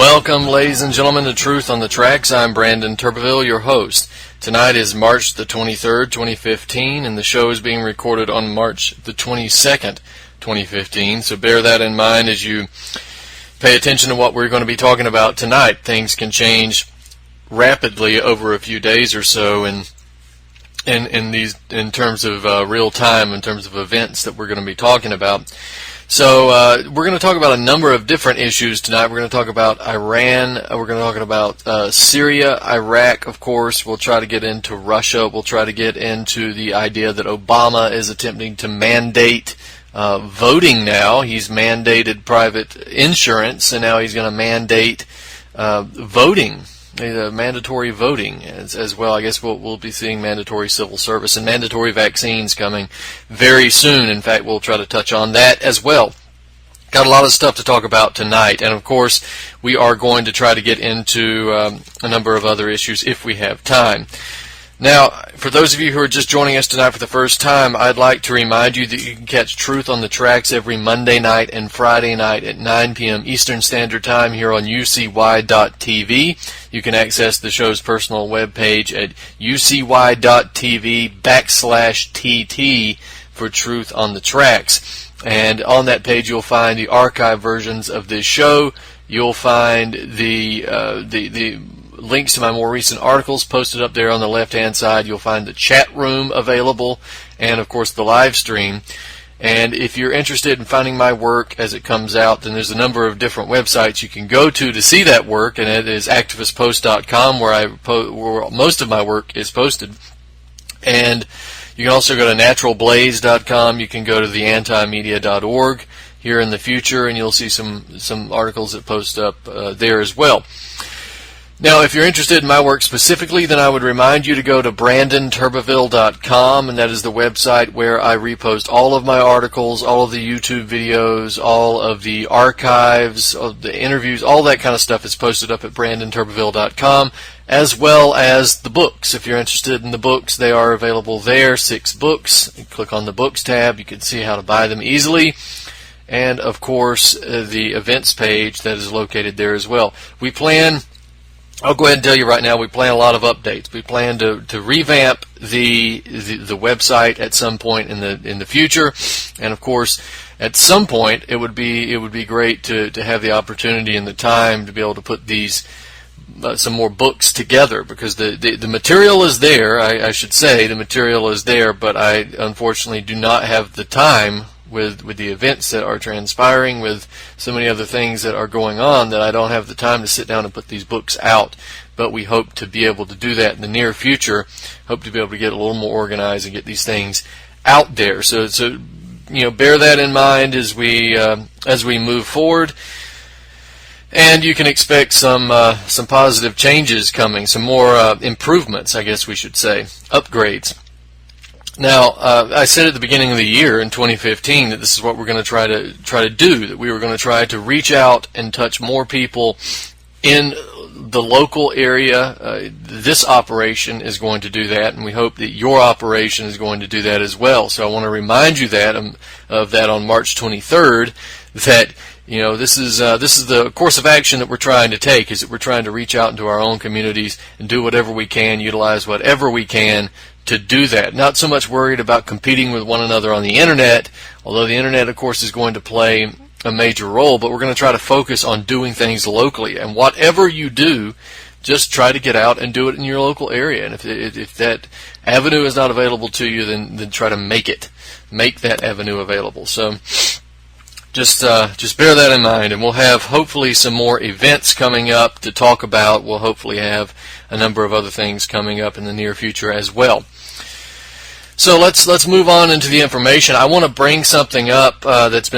Welcome, ladies and gentlemen, to Truth on the Tracks. I'm Brandon Turbeville, your host. Tonight is March the 23rd, 2015, and the show is being recorded on March the 22nd, 2015. So bear that in mind as you pay attention to what we're going to be talking about tonight. Things can change rapidly over a few days or so in terms of real time, in terms of events that we're going to be talking about. So we're going to talk about a number of different issues tonight. We're going to talk about Iran. We're going to talk about Syria, Iraq, of course. We'll try to get into Russia. We'll try to get into the idea that Obama is attempting to mandate voting now. He's mandated private insurance, and now he's going to mandate voting. Mandatory voting as well. I guess we'll be seeing mandatory civil service and mandatory vaccines coming very soon. In fact, we'll try to touch on that as well. Got a lot of stuff to talk about tonight, and of course, we are going to try to get into a number of other issues if we have time. Now, for those of you who are just joining us tonight for the first time, I'd like to remind you that you can catch Truth on the Tracks every Monday night and Friday night at 9 p.m. Eastern Standard Time here on ucy.tv. You can access the show's personal webpage at ucy.tv/TT for Truth on the Tracks. And on that page, you'll find the archive versions of this show. You'll find the links to my more recent articles posted up there on the left-hand side. You'll find the chat room available and, of course, the live stream. And if you're interested in finding my work as it comes out, then there's a number of different websites you can go to see that work, and it is activistpost.com where most of my work is posted. And you can also go to naturalblaze.com. You can go to theantimedia.org here in the future, and you'll see some articles that post up there as well. Now, if you're interested in my work specifically, then I would remind you to go to brandonturbeville.com, and that is the website where I repost all of my articles, all of the YouTube videos, all of the archives, of the interviews, all that kind of stuff is posted up at brandonturbeville.com, as well as the books. If you're interested in the books, they are available there, 6 books. You click on the books tab, you can see how to buy them easily. And, of course, the events page that is located there as well. I'll go ahead and tell you right now, we plan a lot of updates. We plan to revamp the website at some point in the future, and of course, at some point, it would be great to have the opportunity and the time to be able to put these some more books together, because the material is there. I should say the material is there, but I unfortunately do not have the time with the events that are transpiring, with so many other things that are going on, that I don't have the time to sit down and put these books out. But we hope to be able to do that in the near future. Hope to be able to get a little more organized and get these things out there. So bear that in mind as we move forward. And you can expect some positive changes coming, some more improvements, I guess we should say, upgrades. Now, I said at the beginning of the year in 2015 that this is what we're going to try to do, that we were going to try to reach out and touch more people in the local area. This operation is going to do that, and we hope that your operation is going to do that as well. So I want to remind you of that on March 23rd, that this is the course of action that we're trying to take, is that we're trying to reach out into our own communities and do whatever we can, utilize whatever we can to do that. Not so much worried about competing with one another on the internet, although the internet, of course, is going to play a major role, but we're going to try to focus on doing things locally. And whatever you do, just try to get out and do it in your local area. And if that avenue is not available to you, then try to make that avenue available. So just bear that in mind, and we'll have hopefully some more events coming up to talk about. We'll hopefully have a number of other things coming up in the near future as well. So let's move on into the information. I want to bring something up that's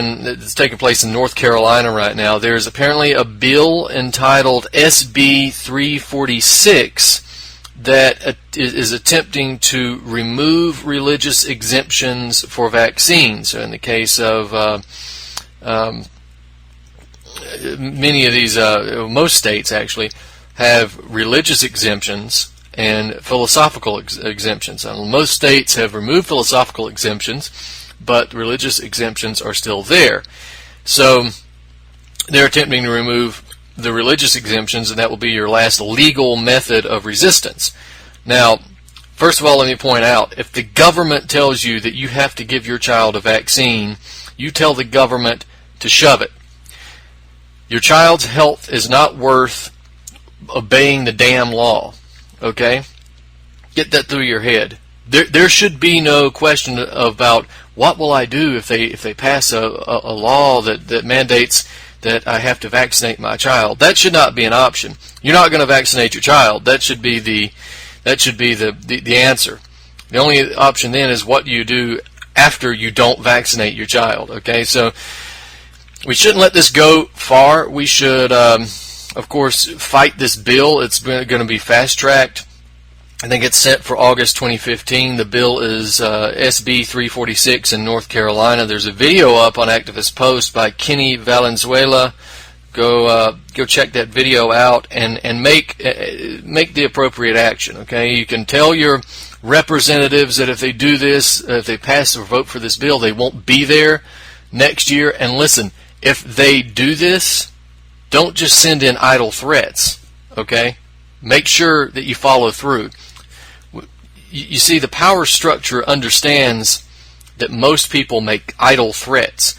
taking place in North Carolina right now. There's apparently a bill entitled SB 346 that is attempting to remove religious exemptions for vaccines. So in the case of many of these, most states actually have religious exemptions and philosophical exemptions. Most states have removed philosophical exemptions, but religious exemptions are still there. So they're attempting to remove the religious exemptions, and that will be your last legal method of resistance. Now, first of all, let me point out, if the government tells you that you have to give your child a vaccine, you tell the government to shove it. Your child's health is not worth obeying the damn law. Okay? Get that through your head. There should be no question about what will I do if they pass a law that mandates that I have to vaccinate my child. That should not be an option. You're not going to vaccinate your child. That should be the answer. The only option then is what you do after you don't vaccinate your child. Okay, so we shouldn't let this go far. We should, of course, fight this bill. It's going to be fast-tracked. I think it's set for August 2015. The bill is SB 346 in North Carolina. There's a video up on Activist Post by Kenny Valenzuela. Go check that video out and make the appropriate action. Okay, you can tell your representatives that if they do this, if they pass or vote for this bill, they won't be there next year. And listen, if they do this, don't just send in idle threats. Okay, make sure that you follow through. You see, the power structure understands that most people make idle threats.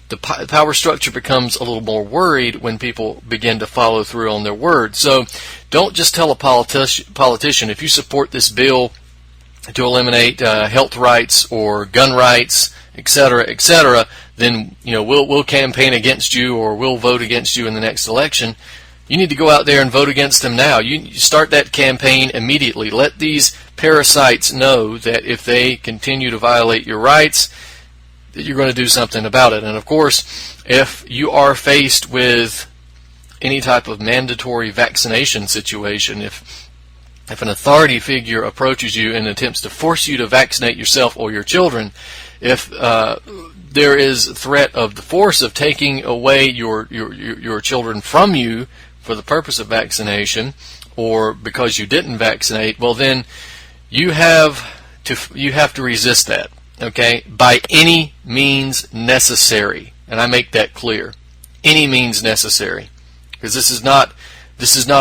The power structure becomes a little more worried when people begin to follow through on their word. So don't just tell a politician, if you support this bill to eliminate health rights or gun rights, etc., then we'll campaign against you or we'll vote against you in the next election. You need to go out there and vote against them now. You start that campaign immediately. Let these parasites know that if they continue to violate your rights, that you're going to do something about it. And of course, if you are faced with any type of mandatory vaccination situation, if an authority figure approaches you and attempts to force you to vaccinate yourself or your children, if there is threat of the force of taking away your children from you for the purpose of vaccination, or because you didn't vaccinate, well then you have to resist that. Okay, by any means necessary, and I make that clear. Any means necessary, because this is not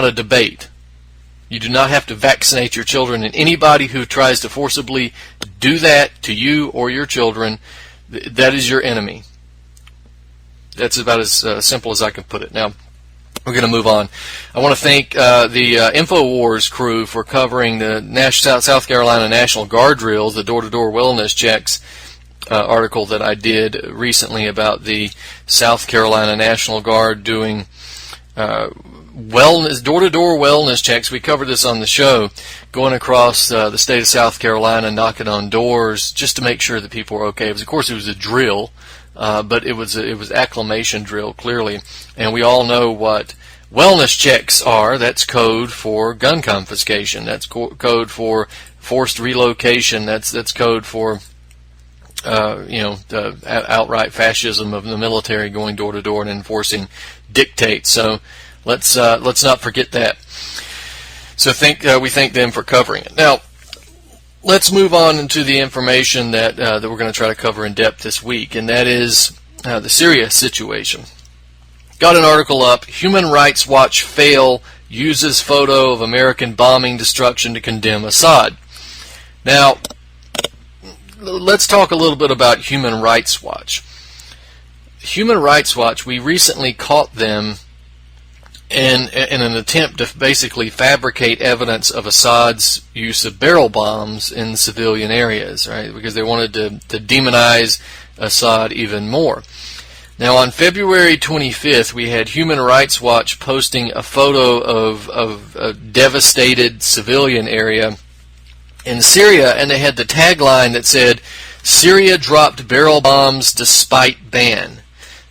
a debate. You do not have to vaccinate your children, and anybody who tries to forcibly do that to you or your children, that is your enemy. That's about as simple as I can put it. Now, we're going to move on. I want to thank the InfoWars crew for covering the South Carolina National Guard drills, the door-to-door wellness checks article that I did recently about the South Carolina National Guard doing door-to-door wellness checks. We covered this on the show, going across the state of South Carolina, knocking on doors just to make sure that people were okay. Of course, it was a drill. But it was acclimation drill, clearly, and we all know what wellness checks are. That's code for gun confiscation. That's code for forced relocation. That's code for the outright fascism of the military going door to door and enforcing dictates. So let's not forget that. So we thank them for covering it. Now, let's move on into the information that we're going to try to cover in depth this week, and that is the Syria situation. Got an article up, Human Rights Watch fail, uses photo of American bombing destruction to condemn Assad. Now, let's talk a little bit about Human Rights Watch. Human Rights Watch, we recently caught them in an attempt to basically fabricate evidence of Assad's use of barrel bombs in civilian areas, right? Because they wanted to demonize Assad even more. Now, on February 25th, we had Human Rights Watch posting a photo of a devastated civilian area in Syria, and they had the tagline that said, "Syria dropped barrel bombs despite ban."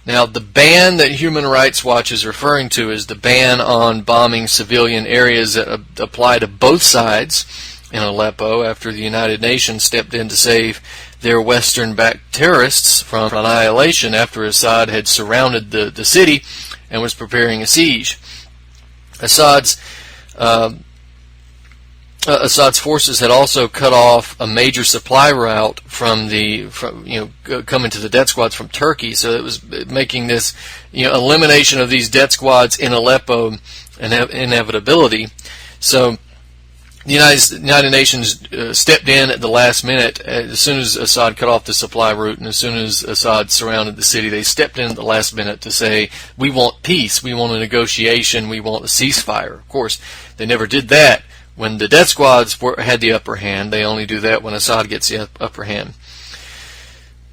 Now, the ban that Human Rights Watch is referring to is the ban on bombing civilian areas that apply to both sides in Aleppo after the United Nations stepped in to save their Western-backed terrorists from annihilation after Assad had surrounded the city and was preparing a siege. Assad's Assad's forces had also cut off a major supply route from coming to the death squads from Turkey. So it was making this elimination of these death squads in Aleppo an inevitability. So the United Nations stepped in at the last minute. As soon as Assad cut off the supply route and as soon as Assad surrounded the city, they stepped in at the last minute to say, we want peace, we want a negotiation, we want a ceasefire. Of course, they never did that when the death squads had the upper hand. They only do that when Assad gets the upper hand.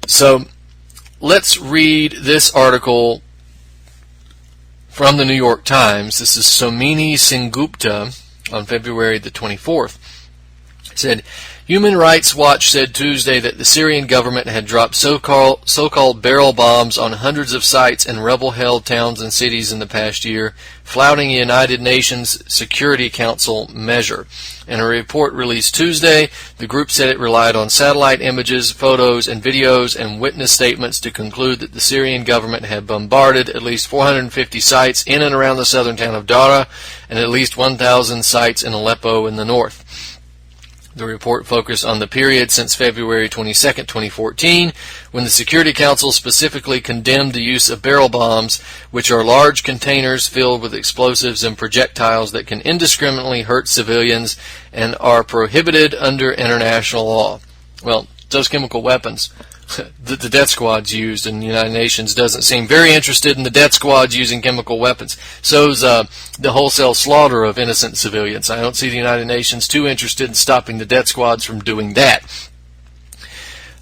So let's read this article from the New York Times. This is Somini Sengupta on February the 24th. It said, Human Rights Watch said Tuesday that the Syrian government had dropped so-called barrel bombs on hundreds of sites in rebel-held towns and cities in the past year, flouting a United Nations Security Council measure. In a report released Tuesday, the group said it relied on satellite images, photos, and videos and witness statements to conclude that the Syrian government had bombarded at least 450 sites in and around the southern town of Dara and at least 1,000 sites in Aleppo in the north. The report focused on the period since February 22, 2014, when the Security Council specifically condemned the use of barrel bombs, which are large containers filled with explosives and projectiles that can indiscriminately hurt civilians and are prohibited under international law. Well, those chemical weapons that the death squads used, and the United Nations doesn't seem very interested in the death squads using chemical weapons. So's the wholesale slaughter of innocent civilians. I don't see the United Nations too interested in stopping the death squads from doing that.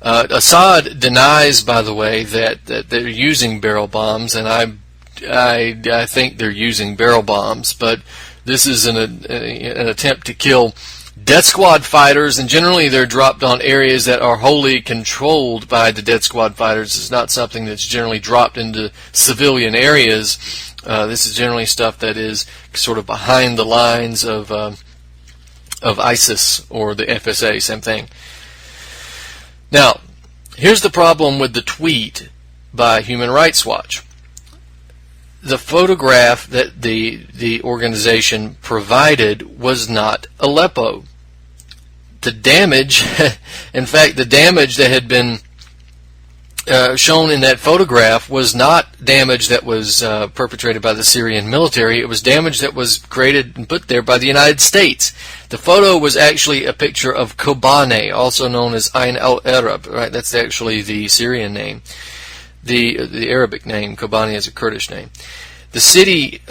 Assad denies, by the way, that they're using barrel bombs, and I think they're using barrel bombs, but this is an attempt to kill death squad fighters, and generally they're dropped on areas that are wholly controlled by the death squad fighters. It's not something that's generally dropped into civilian areas. This is generally stuff that is sort of behind the lines of ISIS or the FSA, same thing. Now, here's the problem with the tweet by Human Rights Watch. The photograph that the organization provided was not Aleppo. The damage, in fact, the damage that had been shown in that photograph was not damage that was perpetrated by the Syrian military. It was damage that was created and put there by the United States. The photo was actually a picture of Kobane, also known as Ain al-Arab, right? That's actually the Syrian name. The Arabic name, Kobane, is a Kurdish name. The city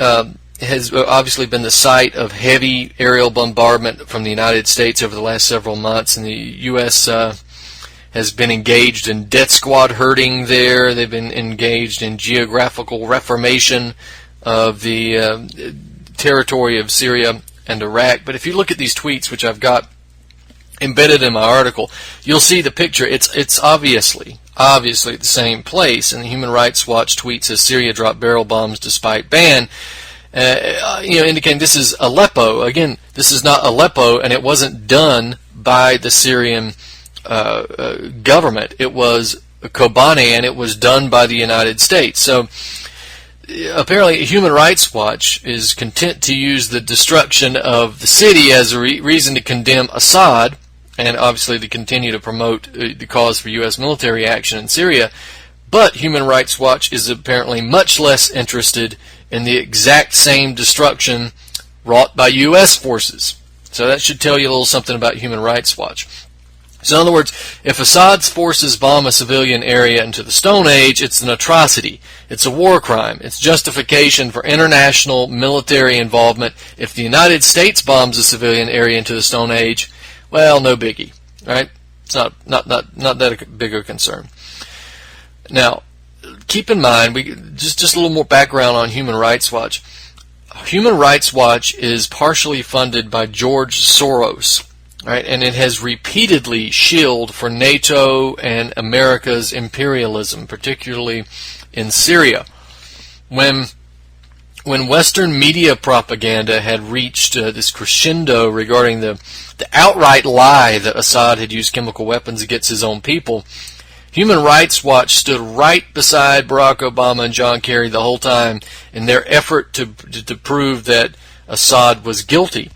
has obviously been the site of heavy aerial bombardment from the United States over the last several months, and the U.S. Has been engaged in death squad herding there. They've been engaged in geographical reformation of the territory of Syria and Iraq. But if you look at these tweets, which I've got embedded in my article, you'll see the picture. It's obviously at the same place. And the Human Rights Watch tweet says Syria dropped barrel bombs despite ban, indicating this is Aleppo. Again, this is not Aleppo, and it wasn't done by the Syrian government. It was Kobane, and it was done by the United States. So apparently Human Rights Watch is content to use the destruction of the city as a reason to condemn Assad, and obviously to continue to promote the cause for U.S. military action in Syria. But Human Rights Watch is apparently much less interested in the exact same destruction wrought by U.S. forces. So that should tell you a little something about Human Rights Watch. So in other words, if Assad's forces bomb a civilian area into the Stone Age, it's an atrocity. It's a war crime. It's justification for international military involvement. If the United States bombs a civilian area into the Stone Age, well, no biggie, right? It's not that big a concern. Now, keep in mind, just a little more background on Human Rights Watch. Human Rights Watch is partially funded by George Soros. Right, and it has repeatedly shilled for NATO and America's imperialism, particularly in Syria. When Western media propaganda had reached this crescendo regarding the outright lie that Assad had used chemical weapons against his own people, Human Rights Watch stood right beside Barack Obama and John Kerry the whole time in their effort to prove that Assad was guilty.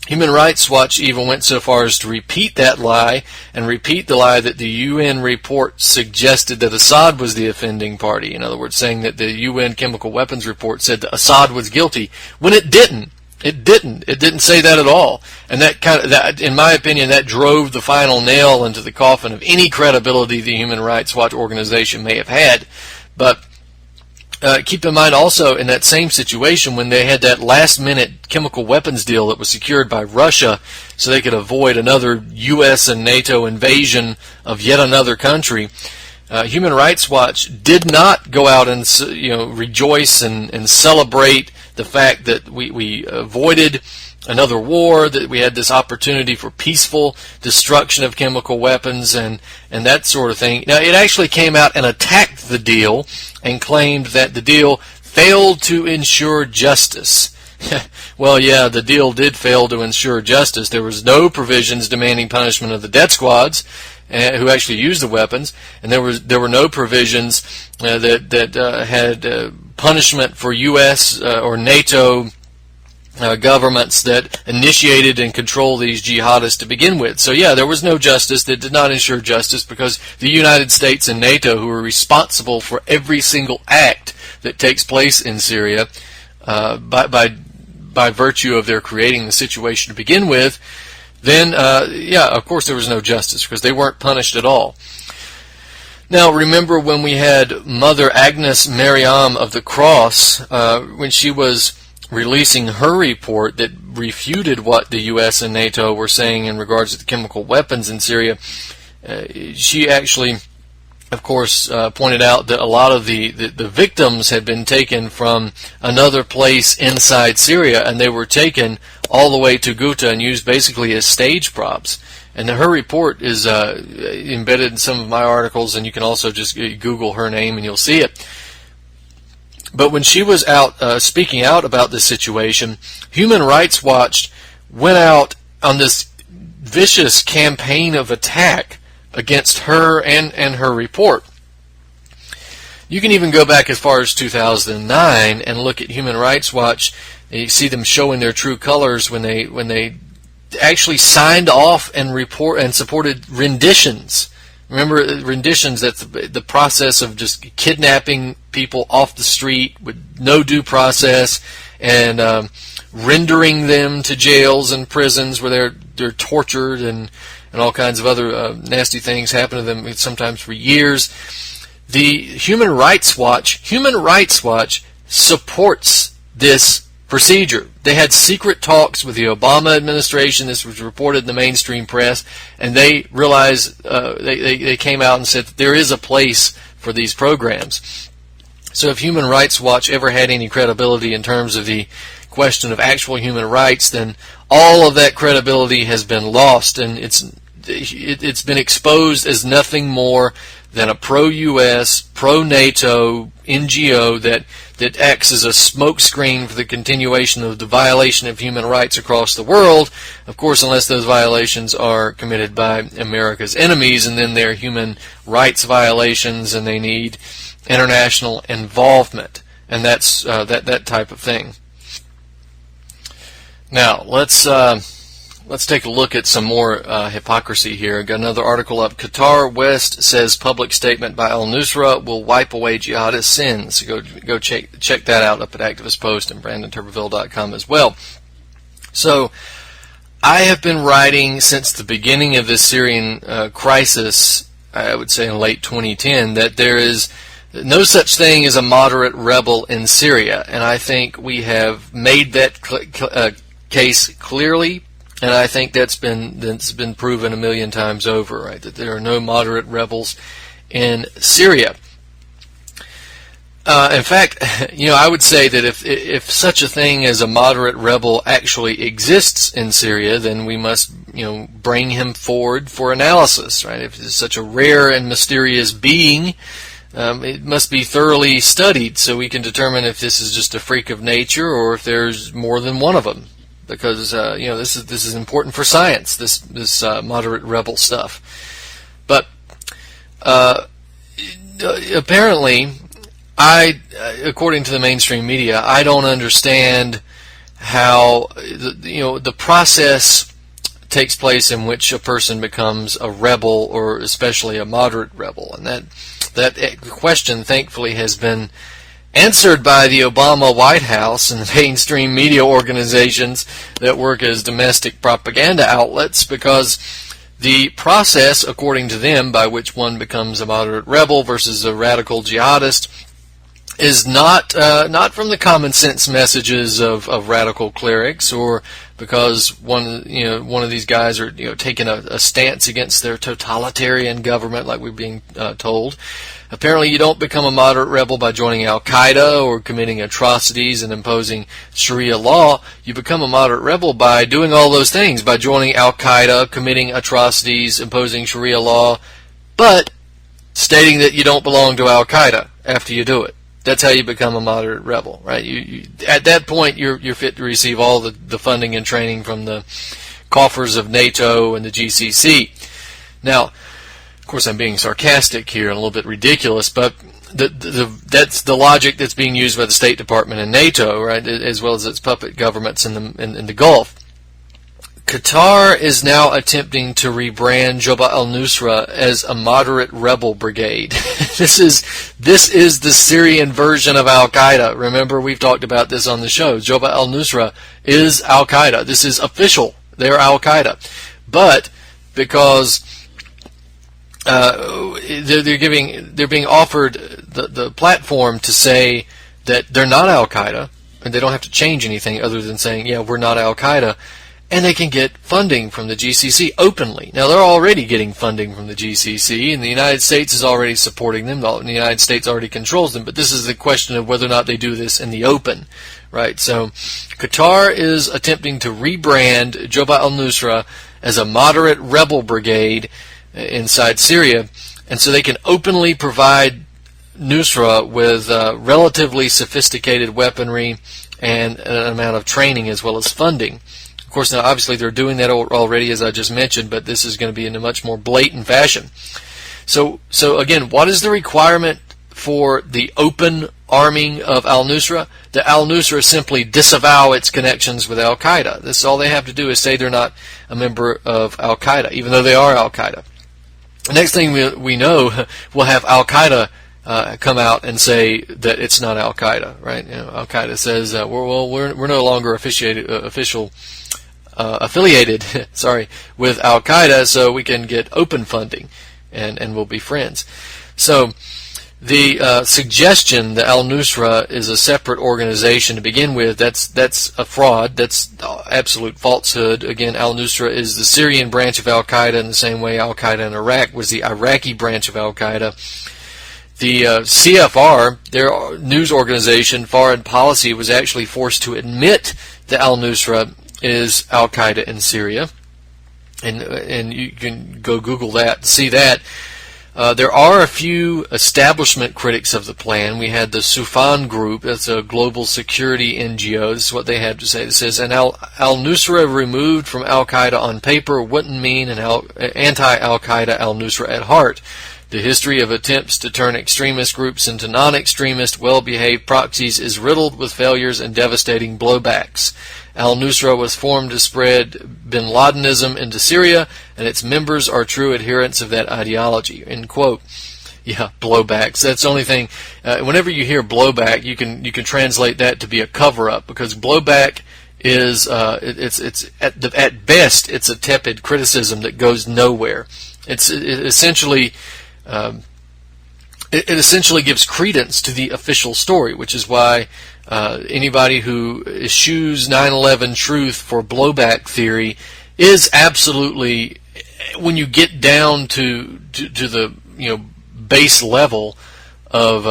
Human Rights Watch even went so far as to repeat that lie and repeat the lie that the UN report suggested that Assad was the offending party. In other words, saying that the UN chemical weapons report said that Assad was guilty, when it didn't. It didn't say that at all. And that, in my opinion, that drove the final nail into the coffin of any credibility the Human Rights Watch organization may have had. But keep in mind also, in that same situation, when they had that last-minute chemical weapons deal that was secured by Russia so they could avoid another U.S. and NATO invasion of yet another country, Human Rights Watch did not go out and rejoice and celebrate the fact that we avoided another war, that we had this opportunity for peaceful destruction of chemical weapons and that sort of thing. Now, it actually came out and attacked the deal and claimed that the deal failed to ensure justice. Well, yeah, the deal did fail to ensure justice. There was no provisions demanding punishment of the death squads who actually used the weapons, and there were no provisions that had punishment for U.S. Or NATO governments that initiated and controlled these jihadists to begin with. So yeah, there was no justice. That did not ensure justice because the United States and NATO, who are responsible for every single act that takes place in Syria, by virtue of their creating the situation to begin with, then yeah, of course there was no justice because they weren't punished at all. Now, remember when we had Mother Agnes Mariam of the Cross, when she was releasing her report that refuted what the U.S. and NATO were saying in regards to the chemical weapons in Syria, she actually, of course, pointed out that a lot of the victims had been taken from another place inside Syria, and they were taken all the way to Ghouta and used basically as stage props. And her report is embedded in some of my articles, and you can also just Google her name and you'll see it. But when she was out speaking out about this situation, Human Rights Watch went out on this vicious campaign of attack against her and her report. You can even go back as far as 2009 and look at Human Rights Watch, and you see them showing their true colors when they actually signed off and supported renditions. Remember, renditions, that's the process of just kidnapping people off the street with no due process and rendering them to jails and prisons where they're tortured and all kinds of other nasty things happen to them, sometimes for years. The Human Rights Watch supports this procedure. They had secret talks with the Obama administration. This was reported in the mainstream press, and they realized they came out and said that there is a place for these programs. So if Human Rights Watch ever had any credibility in terms of the question of actual human rights, then all of that credibility has been lost, and it's been exposed as nothing more than a pro-U.S., pro-NATO NGO that acts as a smokescreen for the continuation of the violation of human rights across the world, of course, unless those violations are committed by America's enemies, and then they're human rights violations and they need international involvement, and that's that type of thing. Now, let's take a look at some more hypocrisy here. Got another article up. Qatar West says public statement by al-Nusra will wipe away jihadist sins. Go check that out up at Activist Post and BrandonTurbeville.com as well. So, I have been writing since the beginning of this Syrian crisis, I would say in late 2010, that there is no such thing as a moderate rebel in Syria, and I think we have made that case clearly. And I think that's been proven a million times over, right? That there are no moderate rebels in Syria. In fact, I would say that if such a thing as a moderate rebel actually exists in Syria, then we must, bring him forward for analysis, right? If it's such a rare and mysterious being, it must be thoroughly studied so we can determine if this is just a freak of nature or if there's more than one of them. Because this is important for science. This moderate rebel stuff, but apparently, according to the mainstream media, I don't understand how the process takes place in which a person becomes a rebel, or especially a moderate rebel. And that question, thankfully, has been answered by the Obama White House and the mainstream media organizations that work as domestic propaganda outlets, because the process, according to them, by which one becomes a moderate rebel versus a radical jihadist is not from the common sense messages of radical clerics, or because one of these guys are taking a stance against their totalitarian government, like we're being told. Apparently, you don't become a moderate rebel by joining Al-Qaeda or committing atrocities and imposing Sharia law. You become a moderate rebel by doing all those things, by joining Al-Qaeda, committing atrocities, imposing Sharia law, but stating that you don't belong to Al-Qaeda after you do it. That's how you become a moderate rebel, right? You at that point, you're fit to receive all the funding and training from the coffers of NATO and the GCC. Now, of course, I'm being sarcastic here and a little bit ridiculous, but that's the logic that's being used by the State Department and NATO, right, as well as its puppet governments in the Gulf. Qatar is now attempting to rebrand Jabhat al-Nusra as a moderate rebel brigade. This is the Syrian version of Al-Qaeda. Remember, we've talked about this on the show. Jabhat al-Nusra is Al-Qaeda. This is official. They're Al-Qaeda. But because they're being offered the platform to say that they're not Al-Qaeda, and they don't have to change anything other than saying, yeah, we're not Al-Qaeda. And they can get funding from the GCC openly. Now, they're already getting funding from the GCC, and the United States is already supporting them. The United States already controls them. But this is the question of whether or not they do this in the open, right? So Qatar is attempting to rebrand Jabhat al-Nusra as a moderate rebel brigade inside Syria, and so they can openly provide Nusra with relatively sophisticated weaponry and an amount of training as well as funding. Of course, now obviously they're doing that already, as I just mentioned, but this is going to be in a much more blatant fashion. So again, what is the requirement for the open arming of al-Nusra? The al-Nusra simply disavow its connections with Al-Qaeda. This is all they have to do, is say they're not a member of Al-Qaeda, even though they are Al-Qaeda. The next thing we know, we'll have Al-Qaeda come out and say that it's not Al-Qaeda, right? Al-Qaeda says, we're no longer affiliated with Al-Qaeda, so we can get open funding and we'll be friends. So the suggestion that al-Nusra is a separate organization to begin with, that's a fraud. That's absolute falsehood. Again, al-Nusra is the Syrian branch of Al-Qaeda in the same way Al-Qaeda in Iraq was the Iraqi branch of Al-Qaeda. The CFR, their news organization, Foreign Policy, was actually forced to admit that al-Nusra is Al-Qaeda in Syria, and you can go Google that to see that. There are a few establishment critics of the plan. We had the Sufan Group, that's a global security NGO. This is what they had to say. It says, an al-Nusra removed from Al-Qaeda on paper wouldn't mean an anti-Al-Qaeda al-Nusra at heart. The history of attempts to turn extremist groups into non-extremist, well-behaved proxies is riddled with failures and devastating blowbacks. Al-Nusra was formed to spread bin Ladenism into Syria, and its members are true adherents of that ideology. End quote. Yeah, blowbacks. That's the only thing. Whenever you hear blowback, you can translate that to be a cover-up, because blowback is it's at best it's a tepid criticism that goes nowhere. It essentially gives credence to the official story, which is why anybody who eschews 9/11 truth for blowback theory is absolutely, when you get down to the base level of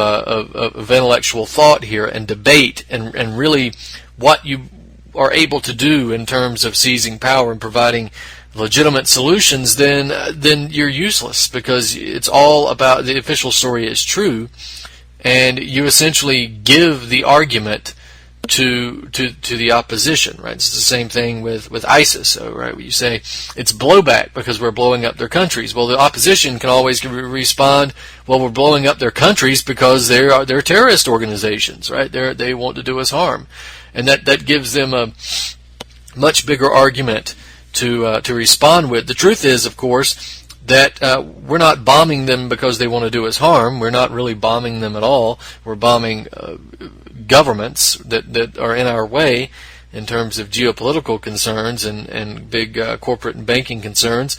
intellectual thought here and debate and really what you are able to do in terms of seizing power and providing legitimate solutions, then you're useless, because it's all about the official story is true, and you essentially give the argument to the opposition, right? It's the same thing with ISIS. So, right, you say it's blowback because we're blowing up their countries. Well, the opposition can always respond, well, we're blowing up their countries because they're terrorist organizations, right? They want to do us harm, and that gives them a much bigger argument to respond with. The truth is, of course, that we're not bombing them because they want to do us harm. We're not really bombing them at all. We're bombing governments that are in our way in terms of geopolitical concerns and big corporate and banking concerns.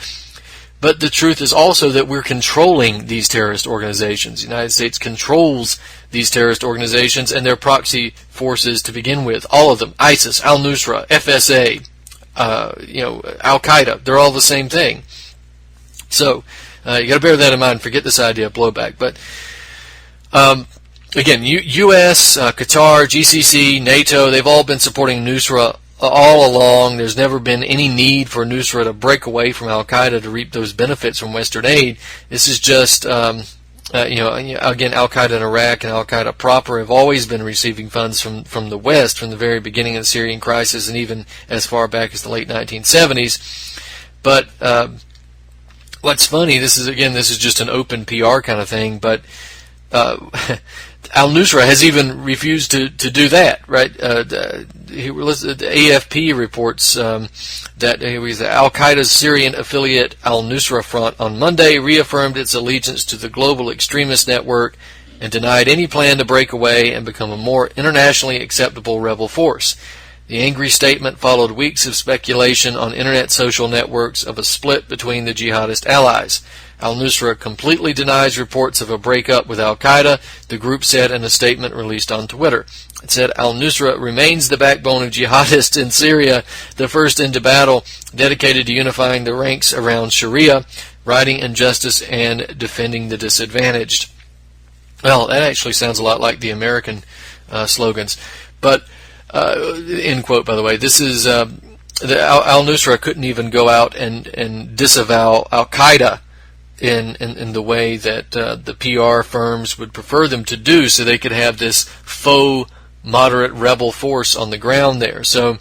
But the truth is also that we're controlling these terrorist organizations. The United States controls these terrorist organizations and their proxy forces to begin with. All of them: ISIS, al-Nusra, FSA, Al-Qaeda. They're all the same thing. So you got to bear that in mind. Forget this idea of blowback. But again, U.S., Qatar, GCC, NATO, they've all been supporting Nusra all along. There's never been any need for Nusra to break away from Al-Qaeda to reap those benefits from Western aid. This is just, again, Al-Qaeda in Iraq and Al-Qaeda proper have always been receiving funds from the West from the very beginning of the Syrian crisis and even as far back as the late 1970s. But what's funny, this is just an open PR kind of thing, but al-Nusra has even refused to do that, right? The AFP reports that Al-Qaeda's Syrian affiliate Al-Nusra Front on Monday reaffirmed its allegiance to the global extremist network and denied any plan to break away and become a more internationally acceptable rebel force. The angry statement followed weeks of speculation on internet social networks of a split between the jihadist allies. Al-Nusra completely denies reports of a breakup with Al-Qaeda, the group said in a statement released on Twitter. It said Al-Nusra remains the backbone of jihadists in Syria, the first into battle, dedicated to unifying the ranks around Sharia, righting injustice, and defending the disadvantaged. Well, that actually sounds a lot like the American slogans. But, end quote, by the way, this is, Al-Nusra couldn't even go out and disavow Al-Qaeda in the way that the PR firms would prefer them to do, so they could have this faux moderate rebel force on the ground there. So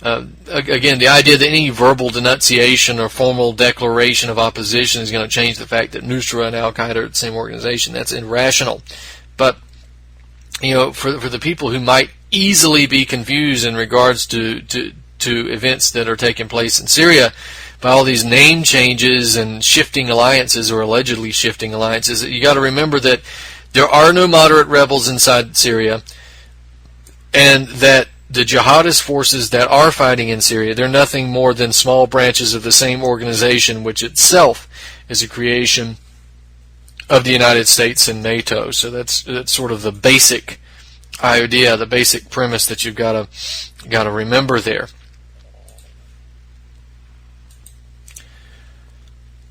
again, the idea that any verbal denunciation or formal declaration of opposition is going to change the fact that Nusra and Al-Qaeda are the same organization, that's irrational. But for the people who might easily be confused in regards to events that are taking place in Syria by all these name changes and shifting alliances or allegedly shifting alliances, you got to remember that there are no moderate rebels inside Syria, and that the jihadist forces that are fighting in Syria, they're nothing more than small branches of the same organization, which itself is a creation of the United States and NATO. So that's sort of the basic idea, the basic premise that you've got to remember there.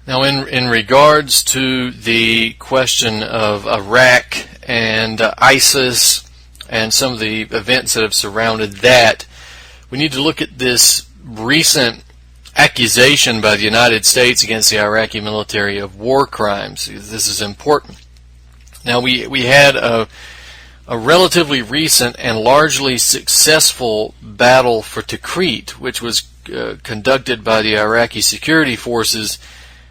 Now, in regards to the question of Iraq and ISIS and some of the events that have surrounded that, we need to look at this recent accusation by the United States against the Iraqi military of war crimes. This is important. Now, we had a relatively recent and largely successful battle for Tikrit, which was conducted by the Iraqi security forces,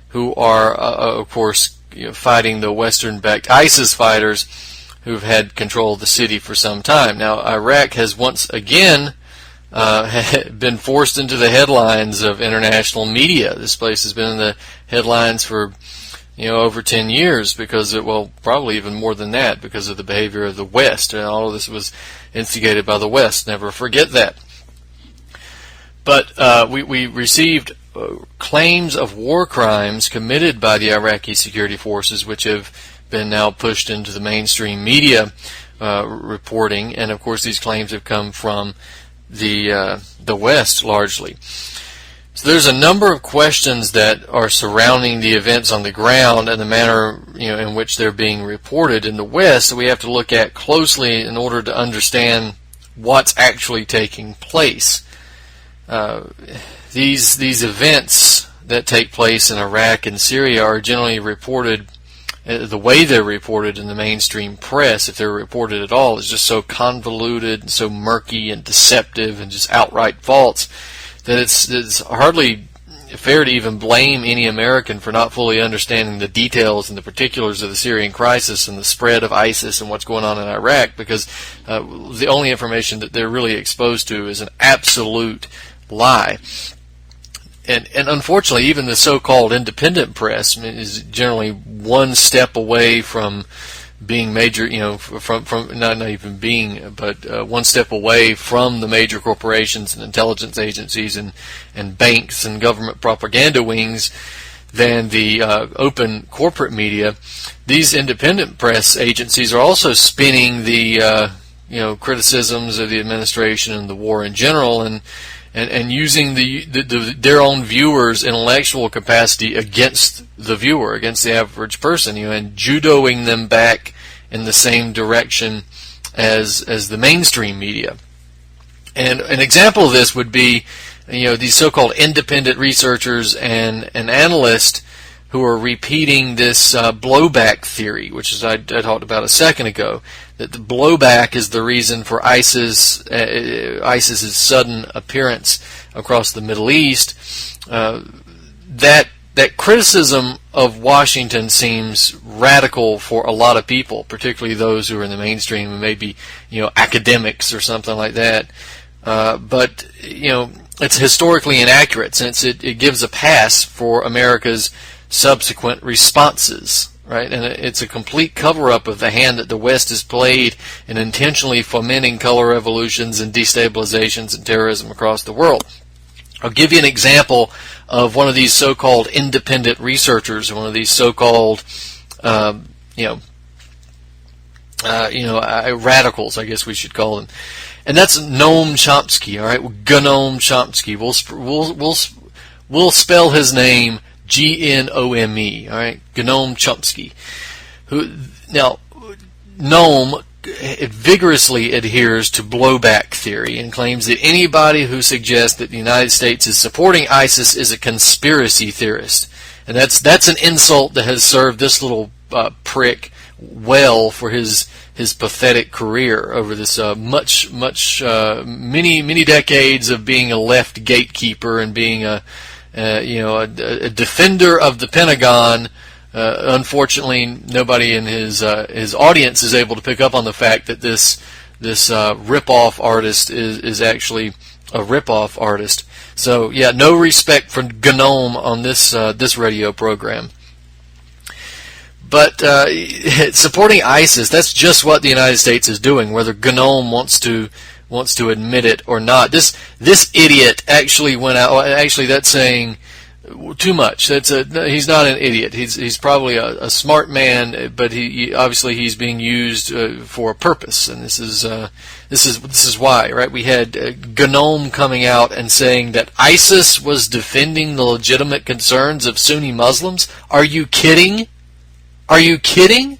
who are, of course, fighting the Western-backed ISIS fighters who've had control of the city for some time. Now, Iraq has once again been forced into the headlines of international media. This place has been in the headlines for over 10 years because probably even more than that, because of the behavior of the West. And all of this was instigated by the West. Never forget that. But we received claims of war crimes committed by the Iraqi security forces, which have been now pushed into the mainstream media reporting. And of course, these claims have come from the West largely. So there's a number of questions that are surrounding the events on the ground and the manner in which they're being reported in the West that we have to look at closely in order to understand what's actually taking place. These events that take place in Iraq and Syria are generally reported the way they're reported in the mainstream press, if they're reported at all, is just so convoluted and so murky and deceptive and just outright false that it's hardly fair to even blame any American for not fully understanding the details and the particulars of the Syrian crisis and the spread of ISIS and what's going on in Iraq, because the only information that they're really exposed to is an absolute lie. And unfortunately, even the so-called independent press is generally one step away from being major, from not even being, but one step away from the major corporations and intelligence agencies and banks and government propaganda wings than the open corporate media. These independent press agencies are also spinning the criticisms of the administration and the war in general, and using their own viewers' intellectual capacity against the viewer, against the average person, and judoing them back in the same direction as the mainstream media. And an example of this would be, these so-called independent researchers and analysts who are repeating this blowback theory, which is I talked about a second ago, that the blowback is the reason for ISIS's sudden appearance across the Middle East. That criticism of Washington seems radical for a lot of people, particularly those who are in the mainstream and maybe academics or something like that. But it's historically inaccurate, since it gives a pass for America's subsequent responses, right? And it's a complete cover-up of the hand that the West has played in intentionally fomenting color revolutions and destabilizations and terrorism across the world. I'll give you an example of one of these so-called independent researchers, one of these so-called, radicals, I guess we should call them, and that's Noam Chomsky. All right, Noam Chomsky. We'll spell his name Gnome, all right, Noam Chomsky. Noam vigorously adheres to blowback theory and claims that anybody who suggests that the United States is supporting ISIS is a conspiracy theorist, and that's an insult that has served this little prick well for his pathetic career over this many decades of being a left gatekeeper and being a defender of the Pentagon. Unfortunately, nobody in his audience is able to pick up on the fact that this rip-off artist is actually a rip-off artist. So yeah, no respect for GNOME on this radio program. But supporting ISIS, that's just what the United States is doing, whether GNOME wants to admit it or not. This idiot actually went out. Actually, that's saying too much. He's not an idiot. He's probably a smart man, but obviously he's being used for a purpose, and this is why, right? We had GNOME coming out and saying that ISIS was defending the legitimate concerns of Sunni Muslims. Are you kidding? Are you kidding?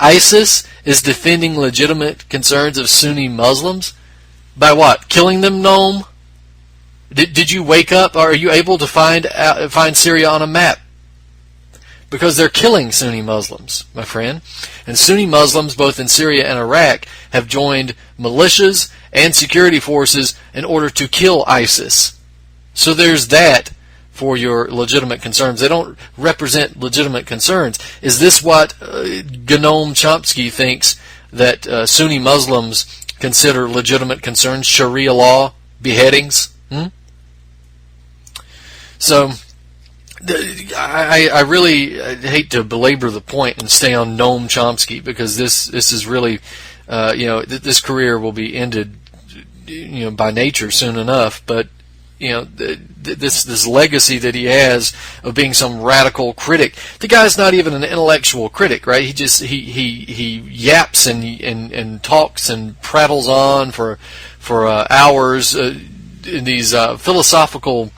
ISIS is defending legitimate concerns of Sunni Muslims? By what? Killing them, Noam? Did you wake up? Are you able to find Syria on a map? Because they're killing Sunni Muslims, my friend. And Sunni Muslims, both in Syria and Iraq, have joined militias and security forces in order to kill ISIS. So there's that for your legitimate concerns. They don't represent legitimate concerns. Is this what Noam Chomsky thinks that Sunni Muslims consider legitimate concerns? Sharia law, beheadings? So I really hate to belabor the point and stay on Noam Chomsky, because this is really this career will be ended by nature soon enough. But this legacy that he has of being some radical critic. The guy's not even an intellectual critic, right? He yaps and talks and prattles on for hours in these philosophical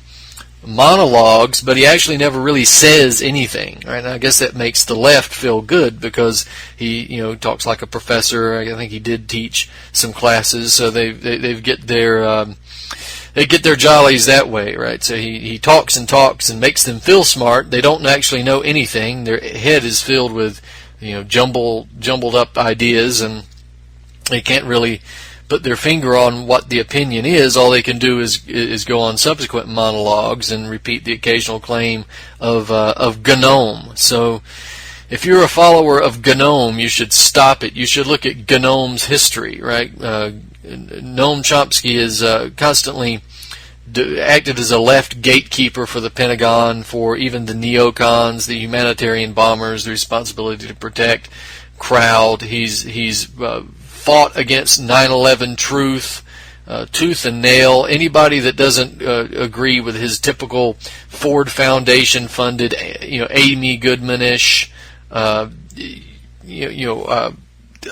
monologues, but he actually never really says anything, right? And I guess that makes the left feel good, because he talks like a professor. I think he did teach some classes, so they get their they get their jollies that way, right? So he talks and talks and makes them feel smart. They don't actually know anything. Their head is filled with, jumbled up ideas, and they can't really put their finger on what the opinion is. All they can do is go on subsequent monologues and repeat the occasional claim of Gnome. So if you're a follower of Gnome, you should stop it. You should look at Gnome's history, right? Noam Chomsky has constantly acted as a left gatekeeper for the Pentagon, for even the neocons, the humanitarian bombers, the responsibility to protect crowd. He's fought against 9/11 truth, tooth and nail. Anybody that doesn't agree with his typical Ford Foundation funded, Amy Goodman-ish,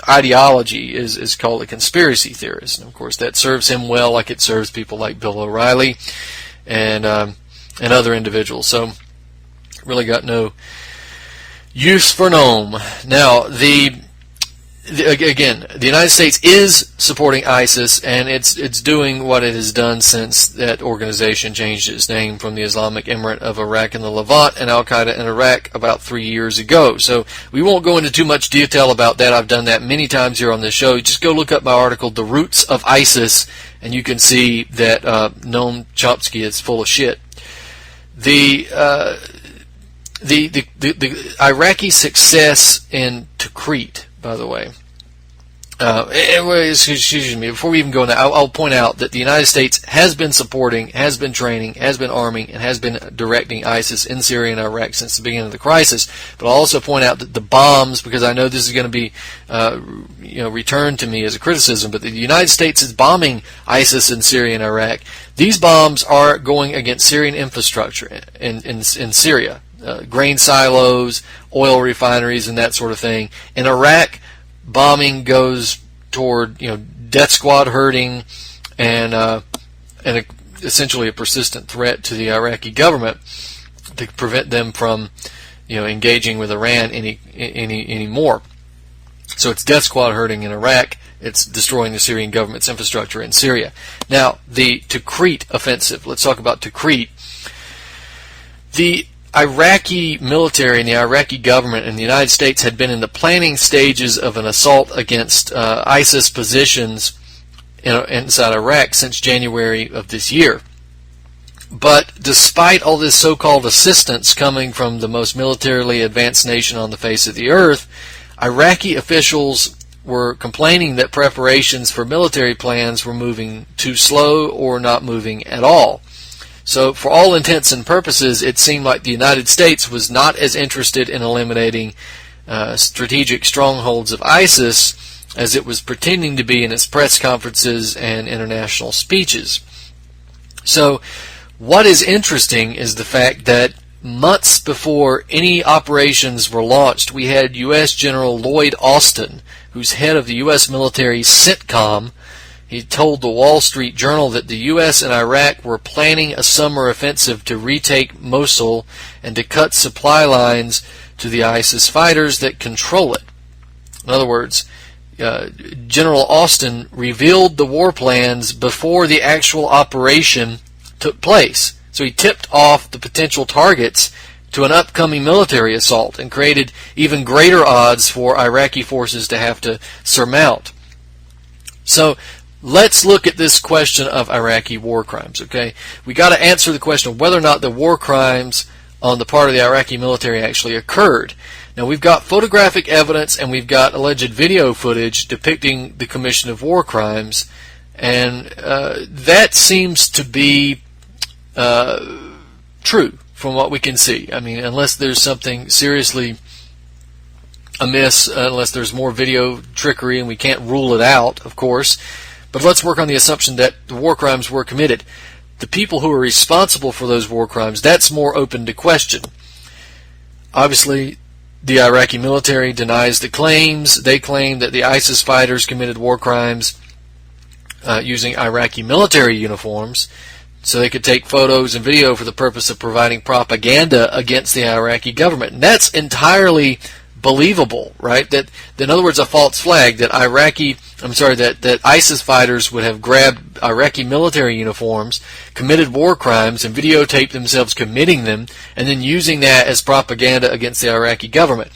ideology is called a conspiracy theorist. And of course, that serves him well, like it serves people like Bill O'Reilly and other individuals. So, really got no use for Noam. Now, again, the United States is supporting ISIS, and it's doing what it has done since that organization changed its name from the Islamic Emirate of Iraq and the Levant and Al-Qaeda in Iraq about 3 years ago. So we won't go into too much detail about that. I've done that many times here on this show. Just go look up my article, The Roots of ISIS, and you can see that Noam Chomsky is full of shit. The Iraqi success in Tikrit, by the way. Excuse me, before we even go into that, I'll point out that the United States has been supporting, has been training, has been arming, and has been directing ISIS in Syria and Iraq since the beginning of the crisis. But I'll also point out that the bombs, because I know this is going to be returned to me as a criticism, but the United States is bombing ISIS in Syria and Iraq. These bombs are going against Syrian infrastructure in Syria. Grain silos, oil refineries, and that sort of thing. In Iraq, bombing goes toward death squad herding and essentially a persistent threat to the Iraqi government to prevent them from engaging with Iran any more. So it's death squad herding in Iraq. It's destroying the Syrian government's infrastructure in Syria. Now, the Tikrit offensive. Let's talk about Tikrit. The Iraqi military and the Iraqi government and the United States had been in the planning stages of an assault against ISIS positions inside Iraq since January of this year. But despite all this so-called assistance coming from the most militarily advanced nation on the face of the earth, Iraqi officials were complaining that preparations for military plans were moving too slow or not moving at all. So for all intents and purposes, it seemed like the United States was not as interested in eliminating strategic strongholds of ISIS as it was pretending to be in its press conferences and international speeches. So what is interesting is the fact that months before any operations were launched, we had U.S. General Lloyd Austin, who's head of the U.S. military CENTCOM. He told the Wall Street Journal that the U.S. and Iraq were planning a summer offensive to retake Mosul and to cut supply lines to the ISIS fighters that control it. In other words, General Austin revealed the war plans before the actual operation took place. So he tipped off the potential targets to an upcoming military assault and created even greater odds for Iraqi forces to have to surmount. So let's look at this question of Iraqi war crimes, okay? We got to answer the question of whether or not the war crimes on the part of the Iraqi military actually occurred. Now, we've got photographic evidence and we've got alleged video footage depicting the commission of war crimes, and that seems to be true from what we can see. I mean, unless there's something seriously amiss, unless there's more video trickery, and we can't rule it out, of course. But let's work on the assumption that the war crimes were committed. The people who are responsible for those war crimes, that's more open to question. Obviously, the Iraqi military denies the claims. They claim that the ISIS fighters committed war crimes using Iraqi military uniforms, so they could take photos and video for the purpose of providing propaganda against the Iraqi government. And that's entirely believable, right? That in other words, a false flag that that ISIS fighters would have grabbed Iraqi military uniforms, committed war crimes, and videotaped themselves committing them, and then using that as propaganda against the Iraqi government.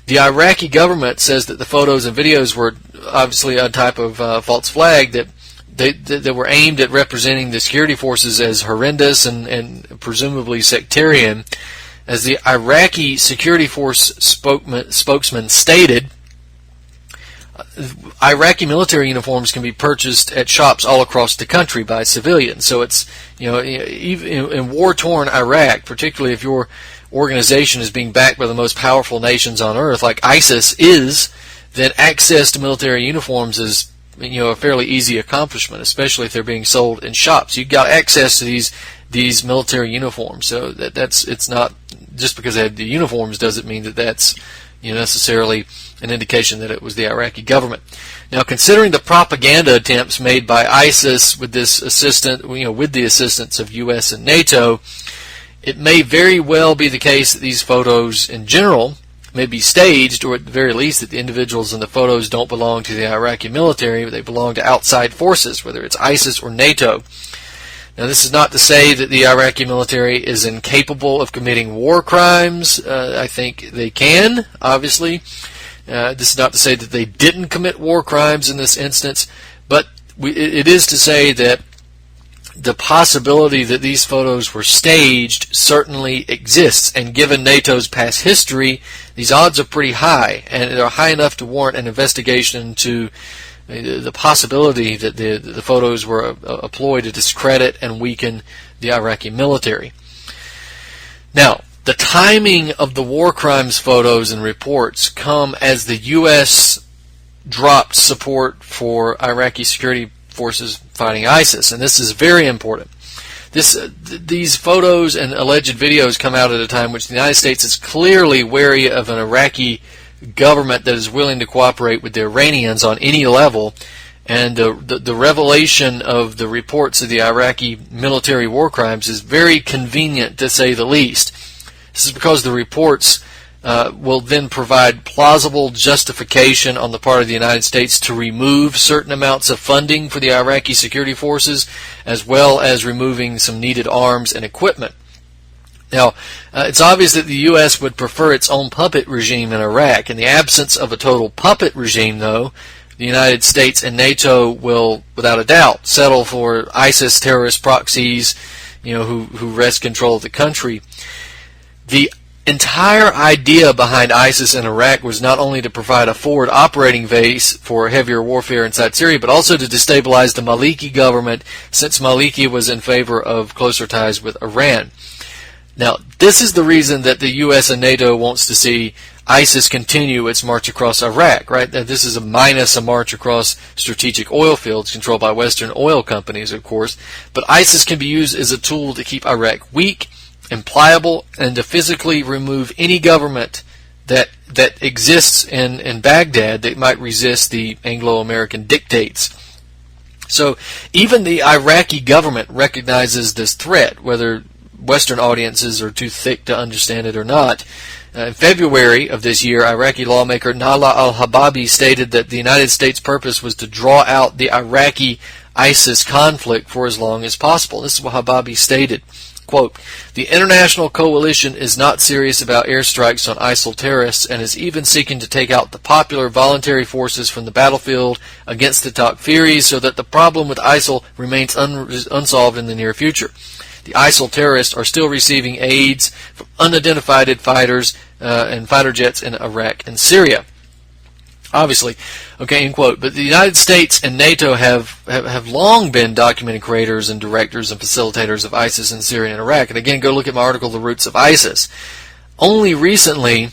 The Iraqi government says that the photos and videos were obviously a type of false flag that they were aimed at representing the security forces as horrendous and presumably sectarian. As the Iraqi security force spokesman stated, Iraqi military uniforms can be purchased at shops all across the country by civilians. So it's, even in war-torn Iraq, particularly if your organization is being backed by the most powerful nations on earth, like ISIS is, then access to military uniforms is, a fairly easy accomplishment, especially if they're being sold in shops. You've got access to these military uniforms, so it's not just because they had the uniforms doesn't mean that that's necessarily an indication that it was the Iraqi government. Now, considering the propaganda attempts made by ISIS with this with the assistance of U.S. and NATO, it may very well be the case that these photos in general may be staged, or at the very least that the individuals in the photos don't belong to the Iraqi military, but they belong to outside forces, whether it's ISIS or NATO. Now, this is not to say that the Iraqi military is incapable of committing war crimes. I think they can, obviously. This is not to say that they didn't commit war crimes in this instance, but it is to say that the possibility that these photos were staged certainly exists, and given NATO's past history, these odds are pretty high, and they're high enough to warrant an investigation into the possibility that the photos were a ploy to discredit and weaken the Iraqi military. Now, the timing of the war crimes photos and reports come as the U.S. dropped support for Iraqi security forces fighting ISIS, and this is very important. These photos and alleged videos come out at a time which the United States is clearly wary of an Iraqi government that is willing to cooperate with the Iranians on any level, and the revelation of the reports of the Iraqi military war crimes is very convenient, to say the least. This is because the reports will then provide plausible justification on the part of the United States to remove certain amounts of funding for the Iraqi security forces, as well as removing some needed arms and equipment. Now, it's obvious that the U.S. would prefer its own puppet regime in Iraq. In the absence of a total puppet regime, though, the United States and NATO will, without a doubt, settle for ISIS terrorist proxies, who wrest control of the country. The entire idea behind ISIS in Iraq was not only to provide a forward operating base for heavier warfare inside Syria, but also to destabilize the Maliki government, since Maliki was in favor of closer ties with Iran. Now, this is the reason that the U.S. and NATO wants to see ISIS continue its march across Iraq, right? This is minus a march across strategic oil fields controlled by Western oil companies, of course. But ISIS can be used as a tool to keep Iraq weak and pliable, and to physically remove any government that exists in Baghdad that might resist the Anglo-American dictates. So even the Iraqi government recognizes this threat, whether Western audiences are too thick to understand it or not. In February of this year, Iraqi lawmaker Nala al-Hababi stated that the United States' purpose was to draw out the Iraqi ISIS conflict for as long as possible. This is what Hababi stated. Quote, "The international coalition is not serious about airstrikes on ISIL terrorists and is even seeking to take out the popular voluntary forces from the battlefield against the Takfiris, so that the problem with ISIL remains unsolved in the near future. The ISIL terrorists are still receiving aids from unidentified fighters and fighter jets in Iraq and Syria." Obviously, okay, end quote. But the United States and NATO have long been documented creators and directors and facilitators of ISIS in Syria and Iraq. And again, go look at my article, The Roots of ISIS. Only recently,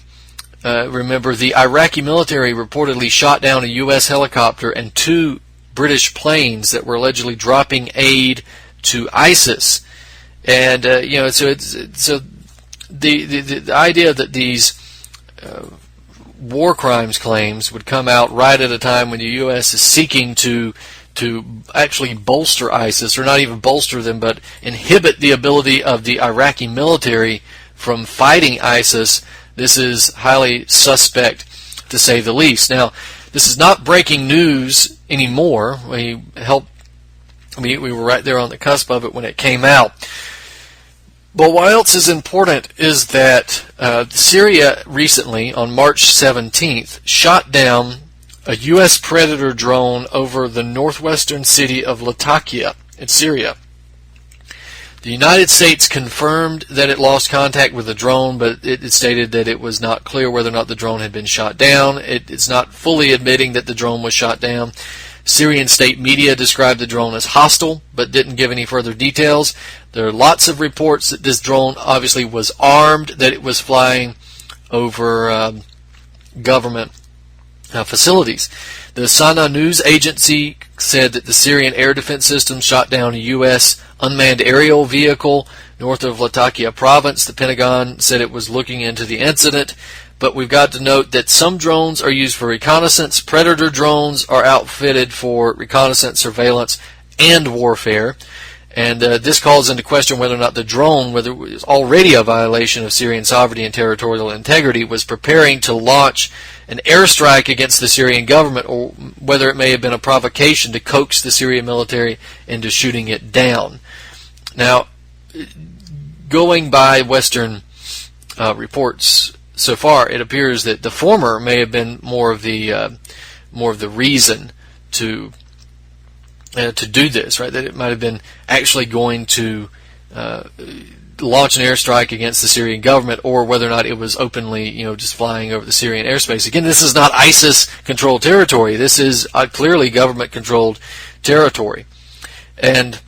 remember, the Iraqi military reportedly shot down a U.S. helicopter and 2 British planes that were allegedly dropping aid to ISIS. And so the idea that these war crimes claims would come out right at a time when the U.S. is seeking to actually bolster ISIS, or not even bolster them, but inhibit the ability of the Iraqi military from fighting ISIS, This is highly suspect, to say the least. Now, this is not breaking news anymore. We were right there on the cusp of it when it came out. But what else is important is that Syria recently, on March 17th, shot down a U.S. Predator drone over the northwestern city of Latakia in Syria. The United States confirmed that it lost contact with the drone, but it stated that it was not clear whether or not the drone had been shot down. It's not fully admitting that the drone was shot down. Syrian state media described the drone as hostile, but didn't give any further details. There are lots of reports that this drone obviously was armed, that it was flying over government facilities. The Sana news agency said that the Syrian air defense system shot down a U.S. unmanned aerial vehicle north of Latakia province. The Pentagon said it was looking into the incident, but we've got to note that some drones are used for reconnaissance. Predator drones are outfitted for reconnaissance, surveillance, and warfare. And this calls into question whether or not the drone, whether it was already a violation of Syrian sovereignty and territorial integrity, was preparing to launch an airstrike against the Syrian government, or whether it may have been a provocation to coax the Syrian military into shooting it down. Now, going by Western reports so far, it appears that the former may have been more of the reason to do this, right? That it might have been actually going to launch an airstrike against the Syrian government, or whether or not it was openly, just flying over the Syrian airspace. Again, this is not ISIS-controlled territory. This is clearly government-controlled territory, and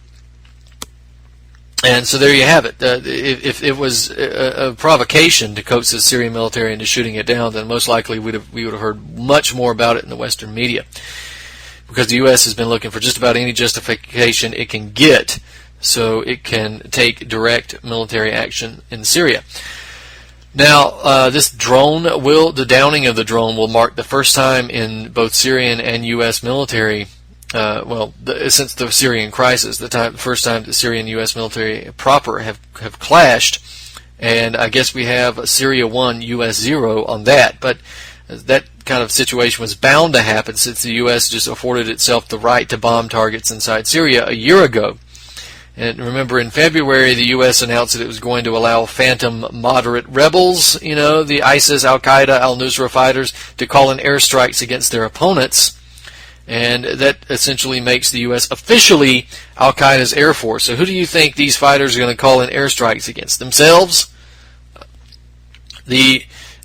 so there you have it. If it was a provocation to coax the Syrian military into shooting it down, then most likely we would have heard much more about it in the Western media, because the U.S. has been looking for just about any justification it can get so it can take direct military action in Syria. Now, this drone the downing of the drone will mark the first time in both Syrian and U.S. military, since the Syrian crisis, the first time the Syrian U.S. military proper have clashed, and I guess we have Syria 1, U.S. 0 on that, but that kind of situation was bound to happen since the U.S. just afforded itself the right to bomb targets inside Syria a year ago. And remember, in February, the U.S. announced that it was going to allow phantom moderate rebels, the ISIS, Al-Qaeda, al-Nusra fighters, to call in airstrikes against their opponents. And that essentially makes the U.S. officially Al-Qaeda's air force. So who do you think these fighters are going to call in airstrikes against? Themselves?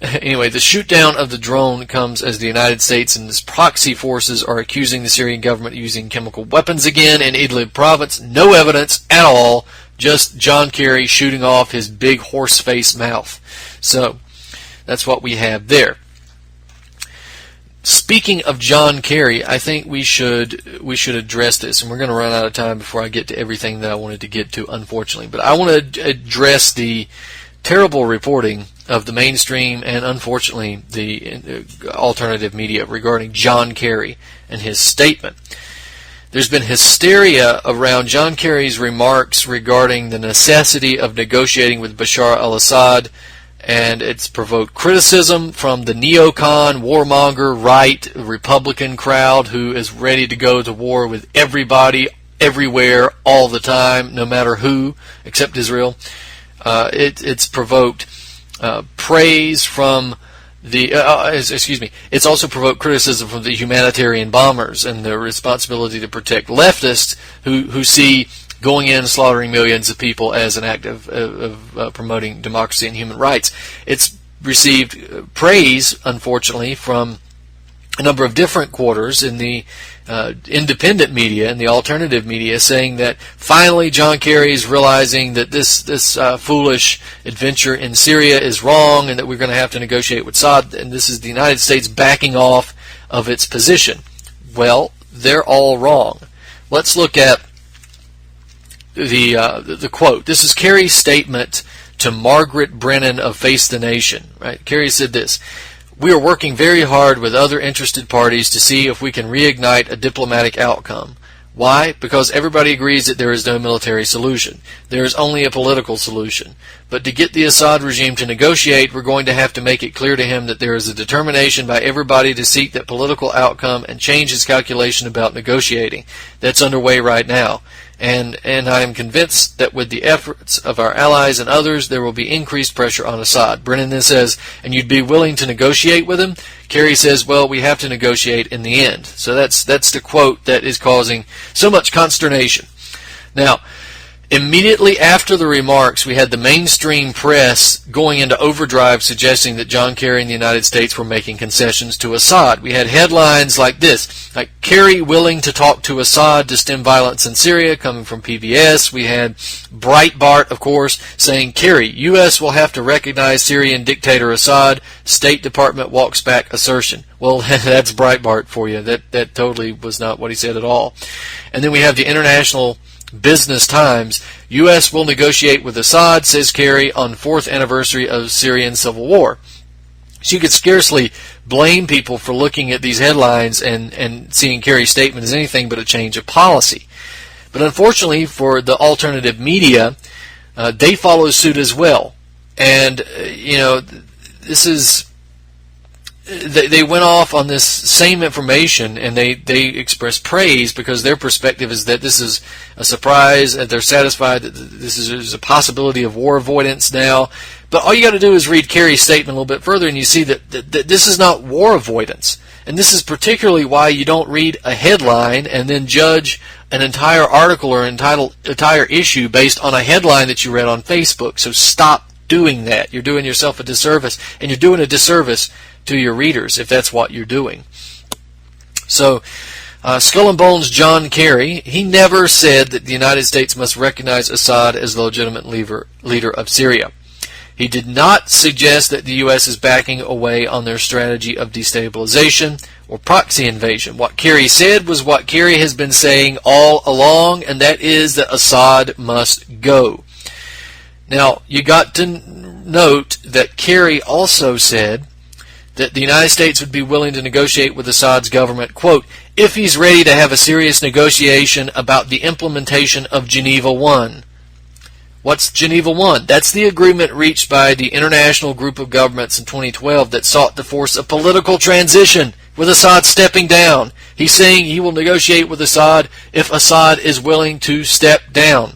Anyway, the shoot-down of the drone comes as the United States and its proxy forces are accusing the Syrian government of using chemical weapons again in Idlib province. No evidence at all, just John Kerry shooting off his big horse-face mouth. So, that's what we have there. Speaking of John Kerry, I think we should address this, and we're going to run out of time before I get to everything that I wanted to get to, unfortunately. But I want to address the terrible reporting of the mainstream and, unfortunately, the alternative media regarding John Kerry and his statement. There's been hysteria around John Kerry's remarks regarding the necessity of negotiating with Bashar al-Assad, and it's provoked criticism from the neocon, warmonger, right, Republican crowd who is ready to go to war with everybody, everywhere, all the time, no matter who, except Israel. It's provoked praise from the it's also provoked criticism from the humanitarian bombers and their responsibility to protect leftists who see going in and slaughtering millions of people as an act of promoting democracy and human rights. It's received praise, unfortunately, from a number of different quarters in the independent media and the alternative media, saying that finally John Kerry is realizing that this foolish adventure in Syria is wrong and that we're going to have to negotiate with Assad, and this is the United States backing off of its position. Well, they're all wrong. Let's look at the quote. This is Kerry's statement to Margaret Brennan of Face the Nation. Right? Kerry said this: "We are working very hard with other interested parties to see if we can reignite a diplomatic outcome. Why? Because everybody agrees that there is no military solution. There is only a political solution. But to get the Assad regime to negotiate, we're going to have to make it clear to him that there is a determination by everybody to seek that political outcome and change his calculation about negotiating. That's underway right now. And I am convinced that with the efforts of our allies and others, there will be increased pressure on Assad. Brennan then says, and you'd be willing to negotiate with him? Kerry says, well, we have to negotiate in the end. So that's the quote that is causing so much consternation. Now, immediately after the remarks, we had the mainstream press going into overdrive suggesting that John Kerry and the United States were making concessions to Assad. We had headlines like this, like Kerry willing to talk to Assad to stem violence in Syria, coming from PBS. We had Breitbart, of course, saying, Kerry, U.S. will have to recognize Syrian dictator Assad. State Department walks back assertion. Well, that's Breitbart for you. That totally was not what he said at all. And then we have the International Business Times, U.S. will negotiate with Assad, says Kerry, on 4th anniversary of Syrian civil war. So you could scarcely blame people for looking at these headlines and seeing Kerry's statement as anything but a change of policy. But unfortunately for the alternative media, they follow suit as well. And, this is... They went off on this same information, and they express praise because their perspective is that this is a surprise, and they're satisfied that there's a possibility of war avoidance now. But all you got to do is read Kerry's statement a little bit further, and you see that this is not war avoidance. And this is particularly why you don't read a headline and then judge an entire article or entire issue based on a headline that you read on Facebook. So stop doing that. You're doing yourself a disservice, and you're doing a disservice to your readers if that's what you're doing. So Skull and Bones John Kerry, he never said that the United States must recognize Assad as the legitimate leader of Syria. He did not suggest that the U.S. is backing away on their strategy of destabilization or proxy invasion. What Kerry said was what Kerry has been saying all along, and that is that Assad must go. Now, you got to note that Kerry also said that the United States would be willing to negotiate with Assad's government, quote, if he's ready to have a serious negotiation about the implementation of Geneva I. What's Geneva I? That's the agreement reached by the International Group of Governments in 2012 that sought to force a political transition with Assad stepping down. He's saying he will negotiate with Assad if Assad is willing to step down.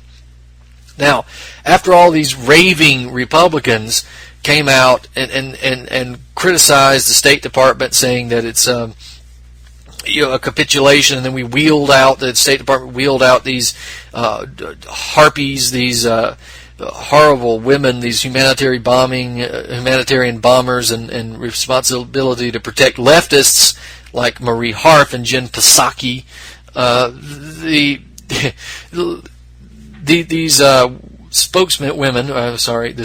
Now, after all these raving Republicans came out and criticized the State Department, saying that it's a capitulation, and then the State Department wheeled out these harpies, these horrible women, these humanitarian bombers, and responsibility to protect leftists like Marie Harf and Jen Psaki. These the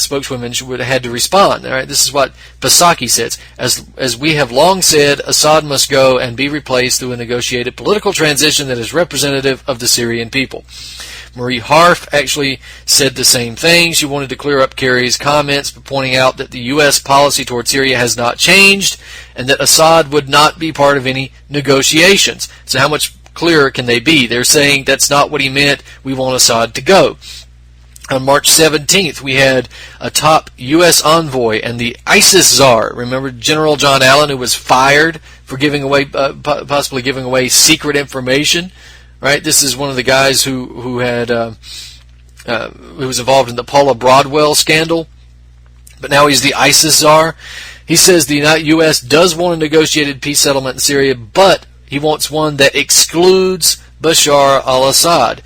spokeswomen would have had to respond. All right, this is what Psaki says: as we have long said, Assad must go and be replaced through a negotiated political transition that is representative of the Syrian people. Marie Harf actually said the same thing. She wanted to clear up Kerry's comments by pointing out that the U.S. policy toward Syria has not changed and that Assad would not be part of any negotiations. So how much clearer can they be? They're saying that's not what he meant. We want Assad to go. On March 17th, we had a top U.S. envoy and the ISIS czar. Remember General John Allen, who was fired for possibly giving away secret information? Right. This is one of the guys who was involved in the Paula Broadwell scandal, but now he's the ISIS czar. He says the U.S. does want a negotiated peace settlement in Syria, but he wants one that excludes Bashar al-Assad.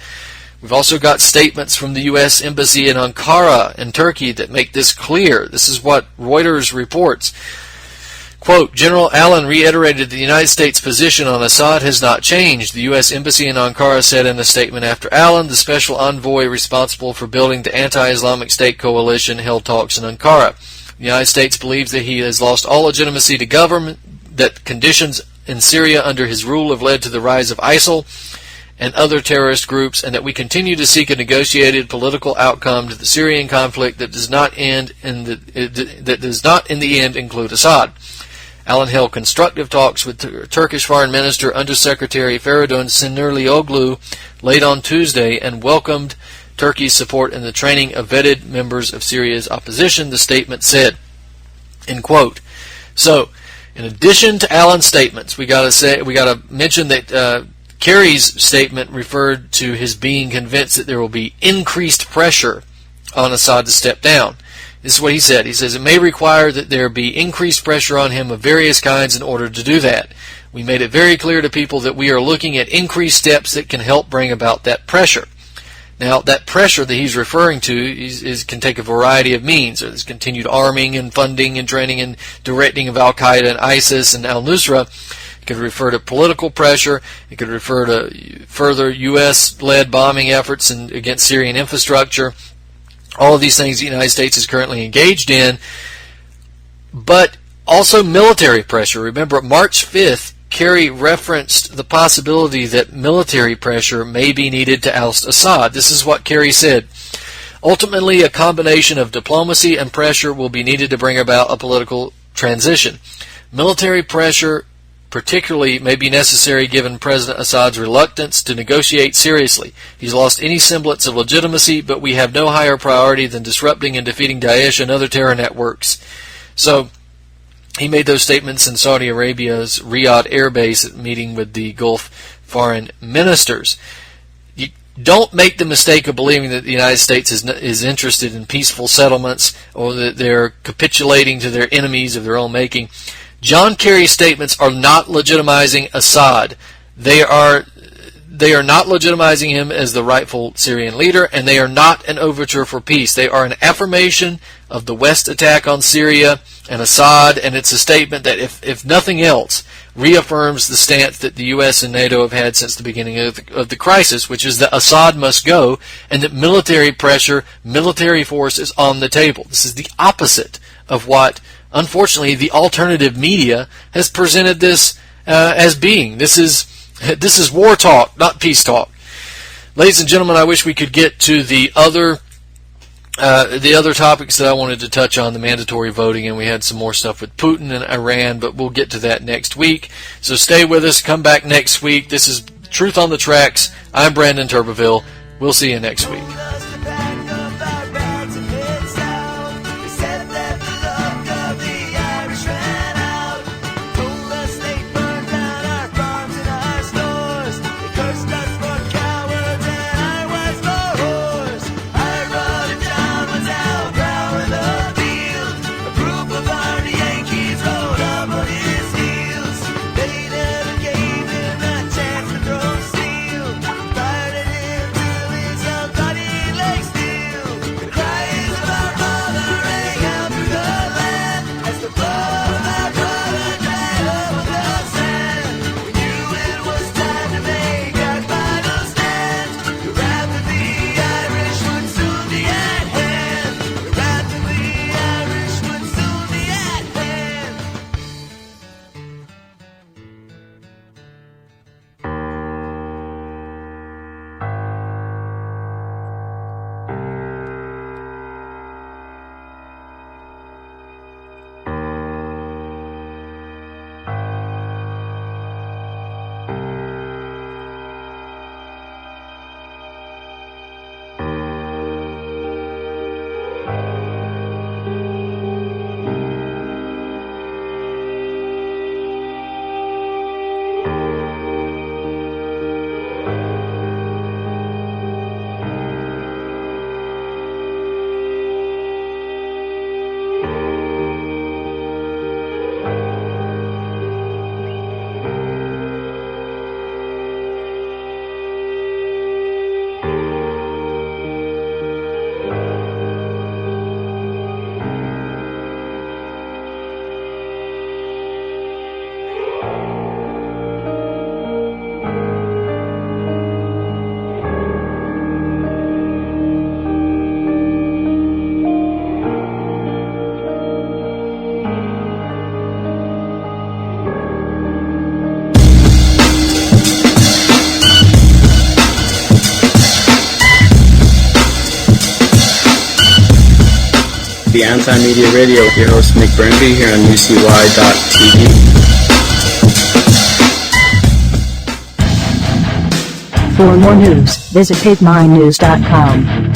We've also got statements from the U.S. Embassy in Ankara in Turkey that make this clear. This is what Reuters reports. Quote, General Allen reiterated the United States' position on Assad has not changed. The U.S. Embassy in Ankara said in a statement after Allen, the special envoy responsible for building the anti-Islamic State coalition, held talks in Ankara. The United States believes that he has lost all legitimacy to government, that conditions in Syria under his rule have led to the rise of ISIL and other terrorist groups, and that we continue to seek a negotiated political outcome to the Syrian conflict that does not in the end include Assad. Allen held constructive talks with Turkish Foreign Minister Undersecretary Feridun Sinirlioglu late on Tuesday and welcomed Turkey's support in the training of vetted members of Syria's opposition, the statement said. End quote. So, in addition to Allen's statements, we got to mention that Kerry's statement referred to his being convinced that there will be increased pressure on Assad to step down. This is what he said. He says, it may require that there be increased pressure on him of various kinds in order to do that. We made it very clear to people that we are looking at increased steps that can help bring about that pressure. Now, that pressure that he's referring to can take a variety of means. There's continued arming and funding and training and directing of Al-Qaeda and ISIS and al-Nusra. It could refer to political pressure. It could refer to further U.S.-led bombing efforts against Syrian infrastructure. All of these things the United States is currently engaged in. But also military pressure. Remember, March 5th, Kerry referenced the possibility that military pressure may be needed to oust Assad. This is what Kerry said. Ultimately, a combination of diplomacy and pressure will be needed to bring about a political transition. Military pressure particularly may be necessary given President Assad's reluctance to negotiate seriously. He's lost any semblance of legitimacy, but we have no higher priority than disrupting and defeating Daesh and other terror networks. So, he made those statements in Saudi Arabia's Riyadh Air Base at a meeting with the Gulf foreign ministers. You don't make the mistake of believing that the United States is interested in peaceful settlements or that they're capitulating to their enemies of their own making. John Kerry's statements are not legitimizing Assad. They are not legitimizing him as the rightful Syrian leader, and they are not an overture for peace. They are an affirmation of the West attack on Syria and Assad, and it's a statement that, if nothing else, reaffirms the stance that the U.S. and NATO have had since the beginning of the crisis, which is that Assad must go, and that military pressure, military force is on the table. This is the opposite of what, unfortunately, the alternative media has presented this as being. This is war talk, not peace talk. Ladies and gentlemen, I wish we could get to the other topics that I wanted to touch on, the mandatory voting, and we had some more stuff with Putin and Iran, but we'll get to that next week. So stay with us. Come back next week. This is Truth on the Tracks. I'm Brandon Turbeville. We'll see you next week. Buddy the Anti-Media Radio. Your host Nick Burnby here on UCY.tv. For more news, visit HateMyNews.com.